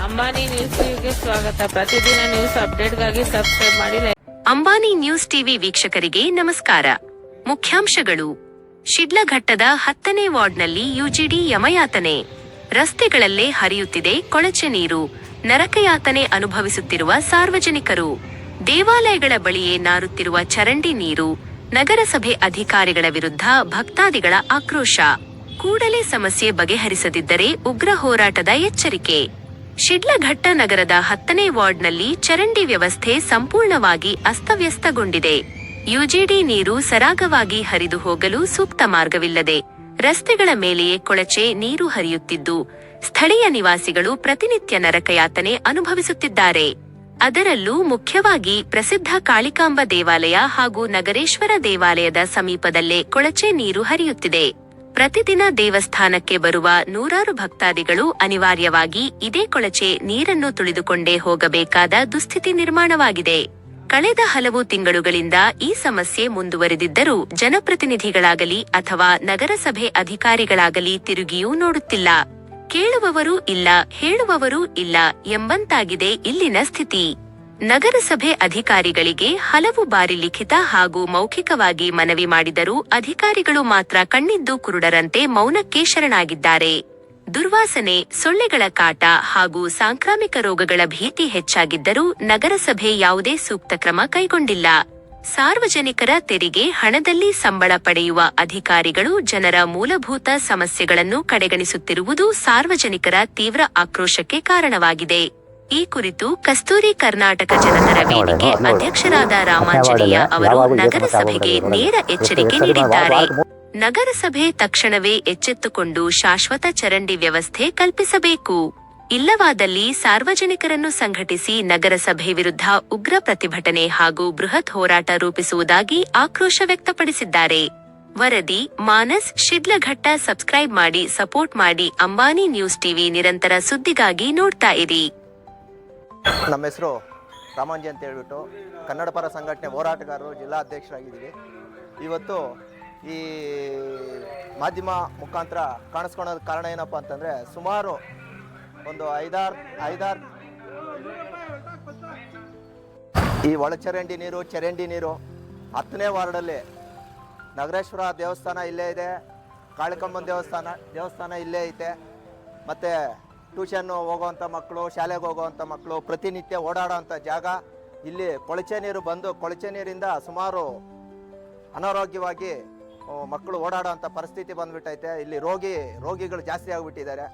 Ambani news ಟಿವಿಗೆ ಸ್ವಾಗತ. ಪ್ರತಿದಿನ ನ್ಯೂಸ್ ಅಪ್ಡೇಟ್ಗಾಗಿ ಸಬ್ಸ್ಕ್ರೈಬ್ ಮಾಡಿ. ಅಂಬಾನಿ ನ್ಯೂಸ್ ಟಿವಿ ವೀಕ್ಷಕರಿಗೆ ನಮಸ್ಕಾರ. ಮುಖ್ಯಾಂಶಗಳು. ಶಿಡ್ಲಘಟ್ಟದ 10ನೇ ವಾರ್ಡ್ನಲ್ಲಿ ಯುಜಿಡಿ ಯಮಯಾತನೆ. ರಸ್ತೆಗಳಲ್ಲೇ ಹರಿಯುತ್ತಿದೆ ಕೊಳಚೆ ನೀರು. ನರಕಯಾತನೆ ಅನುಭವಿಸುತ್ತಿರುವ ಸಾರ್ವಜನಿಕರು. ದೇವಾಲಯಗಳ ಬಳಿಯೇ ನಾರುತ್ತಿರುವ ಚರಂಡಿ ನೀರು. ನಗರಸಭೆ ಅಧಿಕಾರಿಗಳ ವಿರುದ್ಧ ಭಕ್ತಾದಿಗಳ ಆಕ್ರೋಶ. ಕೂಡಲೇ ಸಮಸ್ಯೆ ಬಗೆಹರಿಸದಿದ್ದರೆ ಉಗ್ರ ಹೋರಾಟದ ಎಚ್ಚರಿಕೆ. ಶಿಡ್ಲಘಟ್ಟ ನಗರದ 10ನೇ ವಾರ್ಡ್ನಲ್ಲಿ ಚರಂಡಿ ವ್ಯವಸ್ಥೆ ಸಂಪೂರ್ಣವಾಗಿ ಅಸ್ತವ್ಯಸ್ತಗೊಂಡಿದೆ. ಯುಜಿಡಿ ನೀರು ಸರಾಗವಾಗಿ ಹರಿದು ಹೋಗಲು ಸೂಕ್ತ ಮಾರ್ಗವಿಲ್ಲದೆ ರಸ್ತೆಗಳ ಮೇಲೆಯೇ ಕೊಳಚೆ ನೀರು ಹರಿಯುತ್ತಿದ್ದು, ಸ್ಥಳೀಯ ನಿವಾಸಿಗಳು ಪ್ರತಿನಿತ್ಯ ನರಕಯಾತನೆ ಅನುಭವಿಸುತ್ತಿದ್ದಾರೆ. ಅದರಲ್ಲೂ ಮುಖ್ಯವಾಗಿ ಪ್ರಸಿದ್ಧ ಕಾಳಿಕಾಂಬ ದೇವಾಲಯ ಹಾಗೂ ನಗರೇಶ್ವರ ದೇವಾಲಯದ ಸಮೀಪದಲ್ಲೇ ಕೊಳಚೆ ನೀರು ಹರಿಯುತ್ತಿದೆ. ಪ್ರತಿದಿನ ದೇವಸ್ಥಾನಕ್ಕೆ ಬರುವ ನೂರಾರು ಭಕ್ತಾದಿಗಳು ಅನಿವಾರ್ಯವಾಗಿ ಇದೇ ಕೊಳಚೆ ನೀರನ್ನು ತುಳಿದುಕೊಂಡೇ ಹೋಗಬೇಕಾದ ದುಸ್ಥಿತಿ ನಿರ್ಮಾಣವಾಗಿದೆ. ಕಳೆದ ಹಲವು ತಿಂಗಳುಗಳಿಂದ ಈ ಸಮಸ್ಯೆ ಮುಂದುವರೆದಿದ್ದರೂ ಜನಪ್ರತಿನಿಧಿಗಳಾಗಲಿ ಅಥವಾ ನಗರಸಭೆ ಅಧಿಕಾರಿಗಳಾಗಲಿ ತಿರುಗಿಯೂ ನೋಡುತ್ತಿಲ್ಲ. ಕೇಳುವವರೂ ಇಲ್ಲ, ಹೇಳುವವರೂ ಇಲ್ಲ ಎಂಬಂತಾಗಿದೆ ಇಲ್ಲಿನ ಸ್ಥಿತಿ. ನಗರಸಭೆ ಅಧಿಕಾರಿಗಳಿಗೆ ಹಲವು ಬಾರಿ ಲಿಖಿತ ಹಾಗೂ ಮೌಖಿಕವಾಗಿ ಮನವಿ ಮಾಡಿದರೂ ಅಧಿಕಾರಿಗಳು ಮಾತ್ರ ಕಣ್ಣಿದ್ದು ಕುರುಡರಂತೆ ಮೌನಕ್ಕೆ ಶರಣಾಗಿದ್ದಾರೆ. ದುರ್ವಾಸನೆ, ಸೊಳ್ಳೆಗಳ ಕಾಟ ಹಾಗೂ ಸಾಂಕ್ರಾಮಿಕ ರೋಗಗಳ ಭೀತಿ ಹೆಚ್ಚಾಗಿದ್ದರೂ ನಗರಸಭೆ ಯಾವುದೇ ಸೂಕ್ತ ಕ್ರಮ ಕೈಗೊಂಡಿಲ್ಲ. ಸಾರ್ವಜನಿಕರ ತೆರಿಗೆ ಹಣದಲ್ಲಿ ಸಂಬಳ ಪಡೆಯುವ ಅಧಿಕಾರಿಗಳು ಜನರ ಮೂಲಭೂತ ಸಮಸ್ಯೆಗಳನ್ನು ಕಡೆಗಣಿಸುತ್ತಿರುವುದು ಸಾರ್ವಜನಿಕರ ತೀವ್ರ ಆಕ್ರೋಶಕ್ಕೆ ಕಾರಣವಾಗಿದೆ. ಈ ಕುರಿತು ಕಸ್ತೂರಿ ಕರ್ನಾಟಕ ಜನತರ ವೇದಿಕೆ ಅಧ್ಯಕ್ಷರಾದ ರಾಮಾಂಜನೇಯ ಅವರು ನಗರಸಭೆಗೆ ನೇರ ಎಚ್ಚರಿಕೆ ನೀಡಿದ್ದಾರೆ. ನಗರಸಭೆ ತಕ್ಷಣವೇ ಎಚ್ಚೆತ್ತುಕೊಂಡು ಶಾಶ್ವತ ಚರಂಡಿ ವ್ಯವಸ್ಥೆ ಕಲ್ಪಿಸಬೇಕು. ಇಲ್ಲವಾದಲ್ಲಿ ಸಾರ್ವಜನಿಕರನ್ನು ಸಂಘಟಿಸಿ ನಗರಸಭೆ ವಿರುದ್ಧ ಉಗ್ರ ಪ್ರತಿಭಟನೆ ಹಾಗೂ ಬೃಹತ್ ಹೋರಾಟ ರೂಪಿಸುವುದಾಗಿ ಆಕ್ರೋಶ ವ್ಯಕ್ತಪಡಿಸಿದ್ದಾರೆ. ವರದಿ ಮಾನಸ್ ಶಿಡ್ಲಘಟ್ಟ. ಸಬ್ಸ್ಕ್ರೈಬ್ ಮಾಡಿ, ಸಪೋರ್ಟ್ ಮಾಡಿ. ಅಂಬಾನಿ ನ್ಯೂಸ್ ಟಿವಿ ನಿರಂತರ ಸುದ್ದಿಗಾಗಿ ನೋಡ್ತಾ ಇರಿ. ನಮ್ಮ ಹೆಸರು ರಾಮಾಂಜಿ ಅಂತ ಹೇಳ್ಬಿಟ್ಟು ಕನ್ನಡ ಪರ ಸಂಘಟನೆ ಹೋರಾಟಗಾರರು ಜಿಲ್ಲಾ ಅಧ್ಯಕ್ಷರಾಗಿದ್ದೀವಿ. ಇವತ್ತು ಈ ಮಾಧ್ಯಮ ಮುಖಾಂತರ ಕಾಣಿಸ್ಕೊಳ್ಳೋದು ಕಾರಣ ಏನಪ್ಪ ಅಂತಂದರೆ, ಸುಮಾರು ಒಂದು ಐದಾರು ಈ ಒಳಚರಂಡಿ ನೀರು, ಚರಂಡಿ ನೀರು 10ನೇ ವಾರ್ಡಲ್ಲಿ ನಗರೇಶ್ವರ ದೇವಸ್ಥಾನ ಇಲ್ಲೇ ಇದೆ, ಕಾಳಿಕಮ್ಮನ ದೇವಸ್ಥಾನ ಇಲ್ಲೇ ಐತೆ. ಮತ್ತು ಟ್ಯೂಷನ್ನು ಹೋಗೋವಂಥ ಮಕ್ಕಳು, ಶಾಲೆಗೆ ಹೋಗೋವಂಥ ಮಕ್ಕಳು ಪ್ರತಿನಿತ್ಯ ಓಡಾಡೋವಂಥ ಜಾಗ. ಇಲ್ಲಿ ಕೊಳಚೆ ನೀರು ಬಂದು ಕೊಳಚೆ ನೀರಿಂದ ಸುಮಾರು ಅನಾರೋಗ್ಯವಾಗಿ ಮಕ್ಕಳು ಓಡಾಡೋವಂಥ ಪರಿಸ್ಥಿತಿ ಬಂದ್ಬಿಟ್ಟೈತೆ. ಇಲ್ಲಿ ರೋಗಿಗಳು ಜಾಸ್ತಿ ಆಗಿಬಿಟ್ಟಿದ್ದಾರೆ.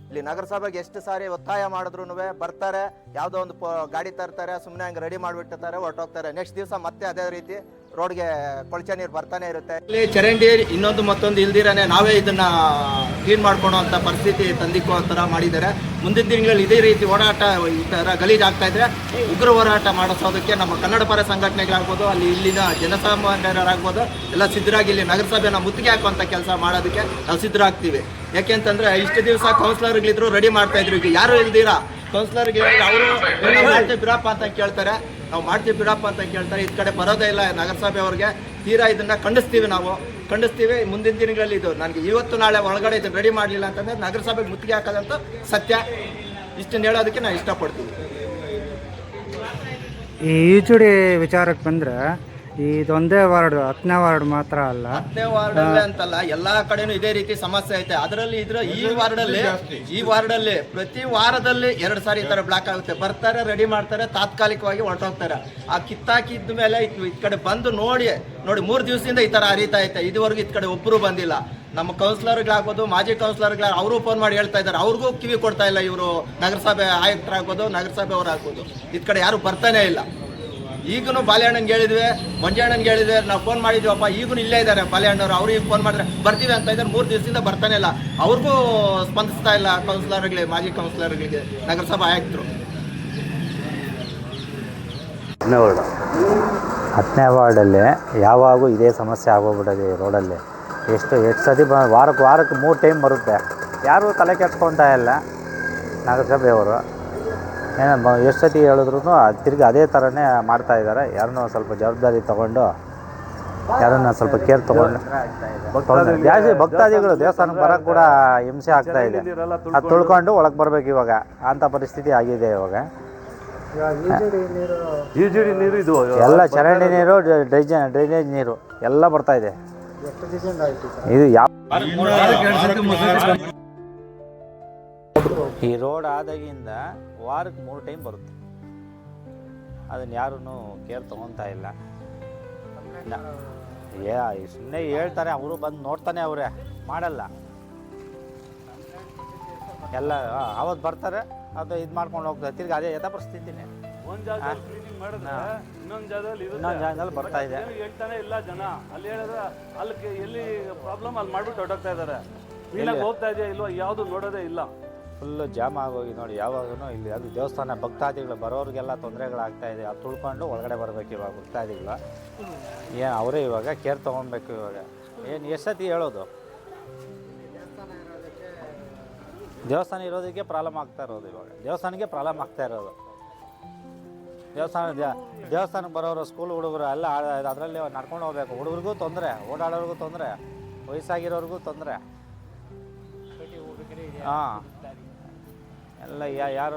ಇಲ್ಲಿ ನಗರಸಭೆಗೆ ಎಷ್ಟು ಸಾರಿ ಒತ್ತಾಯ ಮಾಡಿದ್ರು ಬರ್ತಾರೆ, ಯಾವುದೋ ಒಂದು ಗಾಡಿ ತರ್ತಾರೆ, ಸುಮ್ಮನೆ ಹಂಗೆ ರೆಡಿ ಮಾಡಿಬಿಟ್ಟಿರ್ತಾರೆ, ಹೊರಟೋಗ್ತಾರೆ. ನೆಕ್ಸ್ಟ್ ದಿವಸ ಮತ್ತೆ ಅದೇ ರೀತಿ ರೋಡ್ಗೆ ಕೊಳಚೆ ನೀರು ಬರ್ತಾನೆ ಇರುತ್ತೆ. ಇಲ್ಲಿ ಚರಂಡಿ ಇನ್ನೊಂದು ಮತ್ತೊಂದು ಇಲ್ದಿರಾನೆ ನಾವೇ ಇದನ್ನ ಕ್ಲೀನ್ ಮಾಡ್ಕೊಳ್ಳೋಂಥ ಪರಿಸ್ಥಿತಿ ತಂದಿಕ್ಕೋ ಥರ ಮಾಡಿದ್ದಾರೆ. ಮುಂದಿನ ದಿನಗಳಲ್ಲಿ ಇದೇ ರೀತಿ ಓಡಾಟ ಈ ಥರ ಗಲೀಜಾಗ್ತಾ ಇದ್ರೆ ಉಗ್ರ ಹೋರಾಟ ಮಾಡಿಸೋದಕ್ಕೆ ನಮ್ಮ ಕನ್ನಡ ಪರ ಸಂಘಟನೆಗಳಾಗ್ಬೋದು, ಅಲ್ಲಿ ಇಲ್ಲಿನ ಜನಸಾಮಾನ್ಯರಾಗ್ಬೋದು ಎಲ್ಲ ಸಿದ್ಧರಾಗಿ ಇಲ್ಲಿ ನಗರಸಭೆನ ಮುತ್ತಿಗೆ ಹಾಕುವಂಥ ಕೆಲಸ ಮಾಡೋದಕ್ಕೆ ನಾವು ಸಿದ್ಧರಾಗ್ತೀವಿ. ಯಾಕೆಂತಂದ್ರೆ ಇಷ್ಟು ದಿವಸ ಕೌನ್ಸಿಲರ್ಗಳಿದ್ರು ರೆಡಿ ಮಾಡ್ತಾ ಇದ್ರು. ಈಗ ಯಾರು ಇಲ್ದಿರಾ ಕೌನ್ಸಿಲರ್ಗೆ ಅವರು ಮಾಡ್ತೀವಿ ಬಿಡಪ್ಪ ಅಂತ ಕೇಳ್ತಾರೆ, ನಾವು ಮಾಡ್ತೀವಿ ಬಿಡಪ್ಪ ಅಂತ ಕೇಳ್ತಾರೆ. ಈ ಕಡೆ ಬರೋದೇ ಇಲ್ಲ ನಗರಸಭೆ ಅವ್ರಿಗೆ. ತೀರಾ ಇದನ್ನ ಖಂಡಿಸ್ತೀವಿ. ಮುಂದಿನ ದಿನಗಳಲ್ಲಿ ಇದು ನನಗೆ ಇವತ್ತು ನಾಳೆ ಒಳಗಡೆ ಇದನ್ನು ರೆಡಿ ಮಾಡಲಿಲ್ಲ ಅಂತಂದ್ರೆ ನಗರಸಭೆಗೆ ಮುತ್ತಿಗೆ ಹಾಕೋದಂತ ಸತ್ಯ. ಇಷ್ಟನ್ನು ಹೇಳೋದಕ್ಕೆ ನಾನು ಇಷ್ಟಪಡ್ತೀನಿ. ಈ ಯುಜಿಡಿ ವಿಚಾರಕ್ಕೆ ಬಂದರೆ ಇದೊಂದೇ ವಾರ್ಡ್, 10ನೇ ವಾರ್ಡ್ ಮಾತ್ರ ಅಲ್ಲ, 10ನೇ ವಾರ್ಡಲ್ಲೇ ಅಂತಲ್ಲ, ಎಲ್ಲಾ ಕಡೆನೂ ಇದೇ ರೀತಿ ಸಮಸ್ಯೆ ಐತೆ. ಅದರಲ್ಲಿ ಈ ವಾರ್ಡಲ್ಲಿ ಪ್ರತಿ ವಾರದಲ್ಲಿ 2 ಸಾರಿ ಈ ತರ ಬ್ಲಾಕ್ ಆಗುತ್ತೆ. ಬರ್ತಾರೆ, ರೆಡಿ ಮಾಡ್ತಾರೆ, ತಾತ್ಕಾಲಿಕವಾಗಿ ಹೊರಟೋಗ್ತಾರೆ. ಆ ಕಿತ್ತಾಕಿದ ಮೇಲೆ ಈ ಕಡೆ ಬಂದು ನೋಡಿ 3 ದಿವಸದಿಂದ ಈ ತರ ಹರಿತಾ ಐತೆ. ಇದುವರೆಗೂ ಈ ಕಡೆ ಒಬ್ಬರು ಬಂದಿಲ್ಲ. ನಮ್ಮ ಕೌನ್ಸಿಲರ್ಗಳಾಗ್ಬೋದು, ಮಾಜಿ ಕೌನ್ಸಿಲರ್ಗಳ ಅವರು ಫೋನ್ ಮಾಡಿ ಹೇಳ್ತಾ ಇದ್ದಾರೆ, ಅವ್ರಿಗೂ ಕಿವಿ ಕೊಡ್ತಾ ಇಲ್ಲ. ಇವರು ನಗರಸಭೆ ಆಯುಕ್ತರಾಗ್ಬೋದು, ನಗರಸಭೆ ಅವರಾಗ್ಬೋದು, ಈ ಕಡೆ ಯಾರು ಬರ್ತಾನೆ ಇಲ್ಲ. ಈಗೂ ಬಾಲೆಹಣ್ಣಂಗೆ ಹೇಳಿದ್ವಿ, ಮಂಜಣ್ಣಂಗೆ ಹೇಳಿದ್ವಿ, ನಾವು ಫೋನ್ ಮಾಡಿದ್ವಪ್ಪ, ಈಗೂ ಇಲ್ಲೇ ಇದ್ದಾರೆ ಬಾಲೆಹಣ್ಣವ್ರು. ಅವ್ರಿಗೆ ಫೋನ್ ಮಾಡಿದ್ರೆ ಬರ್ತೀವಿ ಅಂತ ಇದ್ದಾರೆ. 3 ದಿವಸದಿಂದ ಬರ್ತಾನೆ ಇಲ್ಲ. ಅವ್ರಿಗೂ ಸ್ಪಂದಿಸ್ತಾ ಇಲ್ಲ ಕೌನ್ಸಿಲರ್ಗಳಿಗೆ, ಮಾಜಿ ಕೌನ್ಸಿಲರ್ಗಳಿಗೆ, ನಗರಸಭಾ ಆಯುಕ್ತರು. 10ನೇ ವಾರ್ಡಲ್ಲಿ ಯಾವಾಗೂ ಇದೇ ಸಮಸ್ಯೆ ಆಗೋಗ್ಬಿಟ್ಟಿದೆ. ರೋಡಲ್ಲಿ ಎಷ್ಟು ಸತಿ ವಾರಕ್ಕೆ 3 ಟೈಮ್ ಬರುತ್ತೆ. ಯಾರೂ ತಲೆ ಕೆಡ್ಸ್ಕೊತಾ ಇಲ್ಲ ನಗರಸಭೆಯವರು. ಎಷ್ಟು ಸತಿ ಹೇಳಿದ್ರು ತಿರುಗಿ ಅದೇ ಥರನೇ ಮಾಡ್ತಾಯಿದ್ದಾರೆ. ಯಾರನ್ನೂ ಸ್ವಲ್ಪ ಜವಾಬ್ದಾರಿ ತೊಗೊಂಡು ಯಾರನ್ನ ಸ್ವಲ್ಪ ಕೇರ್ ತೊಗೊಂಡು ಜಾಸ್ತಿ ಭಕ್ತಾದಿಗಳು ದೇವಸ್ಥಾನಕ್ಕೆ ಬರೋಕ್ಕೆ ಕೂಡ ಹಿಂಸೆ ಆಗ್ತಾ ಇದೆ. ಅದು ತುಳ್ಕೊಂಡು ಒಳಗೆ ಬರ್ಬೇಕು ಇವಾಗ, ಅಂಥ ಪರಿಸ್ಥಿತಿ ಆಗಿದೆ ಇವಾಗ. ಜಿಡಿ ನೀರು ಇದು ಎಲ್ಲ ಚರಂಡಿ ನೀರು, ಡ್ರೈನೇಜ್ ನೀರು ಎಲ್ಲ ಬರ್ತಾ ಇದೆ. ಇದು ಯಾವ ಈ ರೋಡ್ ಆದಾಗಿಂದ ವಾರಕ್ಕೆ 3 ಟೈಮ್ ಬರುತ್ತೆ. ಅದನ್ನು ಯಾರೂ ಕೇರ್ ತೊಗೊತಾ ಇಲ್ಲ. ಸುಮ್ಮನೆ ಹೇಳ್ತಾರೆ, ಅವರು ಬಂದು ನೋಡ್ತಾನೆ ಅವರೇ, ಮಾಡಲ್ಲ. ಎಲ್ಲ ಅವತ್ತು ಬರ್ತಾರೆ, ಅದು ಇದು ಮಾಡ್ಕೊಂಡು ಹೋಗ್ತಾರೆ. ತಿರ್ಗಿ ಅದೇ ಯಥಾ ಪರಿಸ್ಥಿತಿನೇ ಒಂದು ಜಾಗದಲ್ಲಿ ಕ್ಲೀನಿಂಗ್ ಮಾಡಿದ್ರೆ ಇನ್ನೊಂದು ಜಾಗದಲ್ಲಿ ಬರ್ತಾ ಇದೆ. ಹೇಳ್ತಾನೆ ಇಲ್ಲ ಜನ. ಅಲ್ಲಿ ಹೇಳಿದ್ರೆ ಅಲ್ಲಿ ಎಲ್ಲಿ ಪ್ರಾಬ್ಲಮ್ ಅಲ್ಲಿ ಮಾಡ್ಬಿಟ್ಟು ಹೊರಟೋಗ್ತಾ ಇದ್ದಾರೆ. ಕ್ಲೀನಾಗಿ ಹೋಗ್ತಾ ಇದೆಯಾ ಇಲ್ವೋ ಯಾವುದು ನೋಡೋದೇ ಇಲ್ಲ. ಫುಲ್ಲು ಜಾಮ್ ಆಗೋಗಿ ನೋಡಿ. ಯಾವಾಗೂ ಇಲ್ಲಿ ಅದು ದೇವಸ್ಥಾನ ಭಕ್ತಾದಿಗಳು ಬರೋರಿಗೆಲ್ಲ ತೊಂದರೆಗಳಾಗ್ತಾ ಇದೆ. ಅದು ತುಳ್ಕೊಂಡು ಒಳಗಡೆ ಬರಬೇಕು ಇವಾಗ ಭಕ್ತಾದಿಗಳು. ಏನು ಅವರೇ ಇವಾಗ ಕೇರ್ ತೊಗೊಬೇಕು. ಇವಾಗ ಏನು ಎಷ್ಟೊತ್ತಿ ಹೇಳೋದು, ದೇವಸ್ಥಾನ ಇರೋದಕ್ಕೆ ಪ್ರಾಬ್ಲಮ್ ಆಗ್ತಾ ಇರೋದು. ಇವಾಗ ದೇವಸ್ಥಾನಕ್ಕೆ ಪ್ರಾಬ್ಲಮ್ ಆಗ್ತಾ ಇರೋದು. ದೇವಸ್ಥಾನಕ್ಕೆ ಬರೋರು, ಸ್ಕೂಲ್ ಹುಡುಗರು ಎಲ್ಲ ಅದರಲ್ಲಿ ನಡ್ಕೊಂಡು ಹೋಗ್ಬೇಕು. ಹುಡುಗರಿಗೂ ತೊಂದರೆ, ಓಡಾಡೋರಿಗೂ ತೊಂದರೆ, ವಯಸ್ಸಾಗಿರೋರಿಗೂ ತೊಂದರೆ. ಹಾಂ, ಎಲ್ಲ ಯಾರು